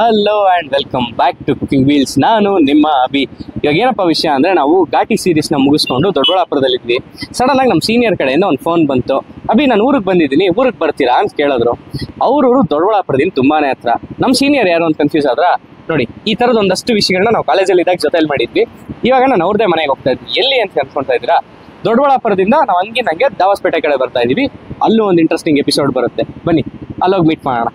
Hello and welcome back to cooking wheels. ನಾನು ನಿಮ್ಮ ಅಭಿ. ಇವಾಗ ಏನಪ್ಪ ವಿಷಯ ಅಂದರೆ, ನಾವು ಘಾಟಿ ಸೀರೀಸ್ನ ಮುಗಿಸ್ಕೊಂಡು ದೊಡ್ಡಬಳ್ಳಾಪುರದಲ್ಲಿದ್ವಿ. ಸಡನ್ನಾಗಿ ನಮ್ಮ ಸೀನಿಯರ್ ಕಡೆಯಿಂದ ಒಂದು ಫೋನ್ ಬಂತು. ಅಭಿ, ನಾನು ಊರಿಗೆ ಬಂದಿದ್ದೀನಿ, ಊರಿಗೆ ಬರ್ತೀರಾ ಅಂತ ಕೇಳಿದ್ರು. ಅವ್ರವರು ದೊಡ್ಡಬಳ್ಳಾಪುರದಿಂದ ತುಂಬಾ ಹತ್ರ. ನಮ್ಮ ಸೀನಿಯರ್ ಯಾರು ಅಂತ ಕನ್ಫ್ಯೂಸ್ ಆದ್ರ. ನೋಡಿ, ಈ ಥರದ ಒಂದಷ್ಟು ವಿಷಯಗಳನ್ನ ನಾವು ಕಾಲೇಜಲ್ಲಿ ಇದ್ದಾಗ ಜೊತೆಲಿ ಮಾಡಿದ್ವಿ. ಇವಾಗ ನಾನು ಅವ್ರದ್ದೇ ಮನೆಗೆ ಹೋಗ್ತಾ ಇದ್ವಿ. ಎಲ್ಲಿ ಅಂತ ಅನ್ಕೊಳ್ತಾ ಇದ್ದೀರಾ? ದೊಡ್ಡಬಳ್ಳಾಪುರದಿಂದ ನಾವು ನಂಗೆ ದಾವಸ್ಪೇಟೆ ಕಡೆ ಬರ್ತಾ ಇದ್ದೀವಿ. ಅಲ್ಲೂ ಒಂದು ಇಂಟ್ರೆಸ್ಟಿಂಗ್ ಎಪಿಸೋಡ್ ಬರುತ್ತೆ, ಬನ್ನಿ ಅಲ್ಲೋಗಿ ಮೀಟ್ ಮಾಡೋಣ.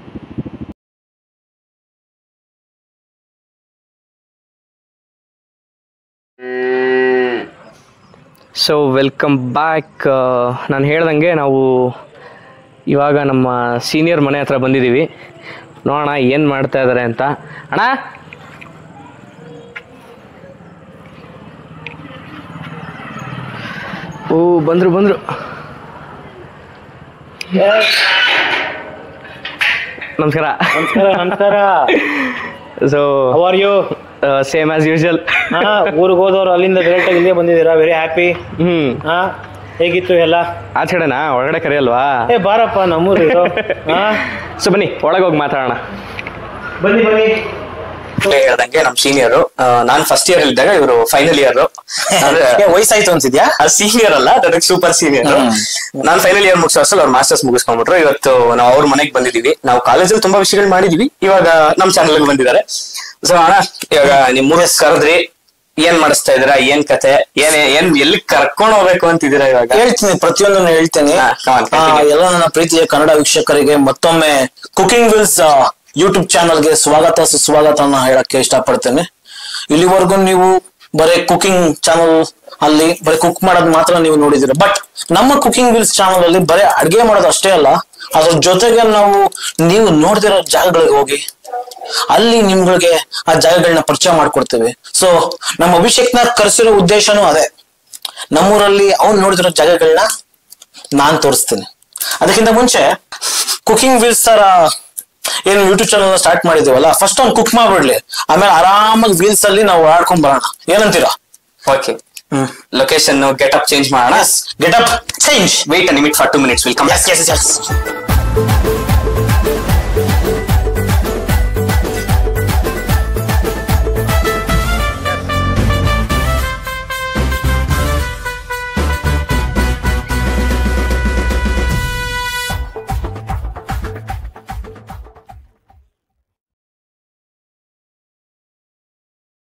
So welcome back. ನಾನು ಹೇಳ್ದಂಗೆ ನಾವು ಇವಾಗ ನಮ್ಮ ಸೀನಿಯರ್ ಮನೆ ಹತ್ರ ಬಂದಿದ್ದೀವಿ. ನೋಡೋಣ ಏನು ಮಾಡ್ತಾ ಇದ್ದಾರೆ ಅಂತ. ಅಣ್ಣ, ಓ ಬಂದರು. ನಮಸ್ಕಾರ. So how are you? Same as usual. ಊರಿಗೆ ಹೋದವ್ರು ಅಲ್ಲಿಂದ ಡೈರೆಕ್ಟ್ ಆಗಿ ಇಲ್ಲೇ ಬಂದಿದ್ದೀರಾ. Very happy. ಹೇಗಿತ್ತು ಎಲ್ಲ? ಆಚೆನಾ? ಒಳಗಡೆ ಕರೆಯಲ್ವಾ? ಬಾರಪ್ಪ ನಮ್ಮೂರು ಇದು. ಸೊ ಬನ್ನಿ ಒಳಗೆ ಹೋಗಿ ಮಾತಾಡೋಣ. ಬನ್ನಿ. ಹೇಳ್ದಂಗೆ ನಮ್ ಸೀನಿಯರು, ನಾನ್ ಫಸ್ಟ್ ಇಯರ್ ಇದ್ದಾಗ ಇವರು ಫೈನಲ್ ಇಯರ್. ವಯಸ್ಸಾಯ್ತು ಅನ್ಸಿದ್ಯಾ? ಸೀನಿಯರ್ ಅಲ್ಲ, ಡೈರೆಕ್ಟ್ ಸೂಪರ್ ಸೀನಿಯರ್. ನಾನ್ ಫೈನಲ್ ಇಯರ್ ಮುಗಿಸೋ ವರ್ಷದಲ್ಲಿ ಅವ್ರು ಮಾಸ್ಟರ್ಸ್ ಮುಗಿಸ್ಕೊಂಡ್ಬಿಟ್ರು. ಇವತ್ತು ನಾವು ಅವ್ರ ಮನೆಗೆ ಬಂದಿದೀವಿ. ನಾವು ಕಾಲೇಜಲ್ಲಿ ತುಂಬಾ ವಿಷಯಗಳು ಮಾಡಿದೀವಿ, ಇವಾಗ ನಮ್ ಚಾನಲ್ ಬಂದಿದ್ದಾರೆ. ಸೊ ಅಣ್ಣ, ಇವಾಗ ನಿಮ್ ಮೂರ್ ಕರೆದ್ರಿ, ಏನ್ ಮಾಡಿಸ್ತಾ ಇದೀರಾ, ಏನ್ ಕತೆ, ಏನ್ ಎಲ್ಲಿ ಕರ್ಕೊಂಡ್ ಹೋಗ್ಬೇಕು ಅಂತಿದ್ದೀರಾ? ಇವಾಗ ಹೇಳ್ತೀನಿ, ಪ್ರತಿಯೊಂದನ್ನು ಹೇಳ್ತೇನೆ. ಎಲ್ಲ ನನ್ನ ಪ್ರೀತಿಯ ಕನ್ನಡ ವೀಕ್ಷಕರಿಗೆ ಮತ್ತೊಮ್ಮೆ ಕುಕಿಂಗ್ ವಿಲ್ಸ್ ಯೂಟ್ಯೂಬ್ ಚಾನಲ್ಗೆ ಸ್ವಾಗತ ಸುಸ್ವಾಗತ ಹೇಳಕ್ಕೆ ಇಷ್ಟಪಡ್ತೇನೆ. ಇಲ್ಲಿವರೆಗೂ ನೀವು ಬರೀ ಕುಕಿಂಗ್ ಚಾನಲ್ ಅಲ್ಲಿ ಬರೀ ಕುಕ್ ಮಾಡೋದು ಮಾತ್ರ ನೀವು ನೋಡಿದಿರ. ಬಟ್ ನಮ್ಮ ಕುಕಿಂಗ್ ವಿಲ್ಸ್ ಚಾನಲ್ ಅಲ್ಲಿ ಬರೀ ಅಡ್ಗೆ ಮಾಡೋದು ಅಷ್ಟೇ ಅಲ್ಲ, ಅದ್ರ ಜೊತೆಗೆ ನೀವು ನೋಡ್ದಿರೋ ಜಾಗಗಳಿಗೆ ಹೋಗಿ ಅಲ್ಲಿ ನಿಮ್ಗಳಿಗೆ ಆ ಜಾಗಗಳನ್ನ ಪರಿಚಯ ಮಾಡ್ಕೊಡ್ತೇವೆ. ಸೊ ನಮ್ಮ ಅಭಿಷೇಕ್ನ ಕರೆಸಿರೋ ಉದ್ದೇಶನೂ ಅದೇ. ನಮ್ಮೂರಲ್ಲಿ ಅವ್ನು ನೋಡಿದಿರೋ ಜಾಗಗಳನ್ನ ನಾನ್ ತೋರಿಸ್ತೇನೆ. ಅದಕ್ಕಿಂತ ಮುಂಚೆ ಕುಕಿಂಗ್ ವಿಲ್ಸ್ ತರ ಏನು ಯೂಟ್ಯೂಬ್ ಚಾನಲ್ ಸ್ಟಾರ್ಟ್ ಮಾಡಿದೀವಲ್ಲ, ಫಸ್ಟ್ ಒಂದು ಕುಕ್ ಮಾಡ್ಬಿಡ್ಲಿ, ಆಮೇಲೆ ಆರಾಮಾಗಿ ವೀಲ್ಸ್ ಅಲ್ಲಿ ನಾವು ಆಡ್ಕೊಂಡ್ ಬರೋಣ. ಏನಂತೀರಾ? Okay, location get up change ಮಾಡೋಣ. Get up change. Wait a minute for 2 minutes. Will come. Yes.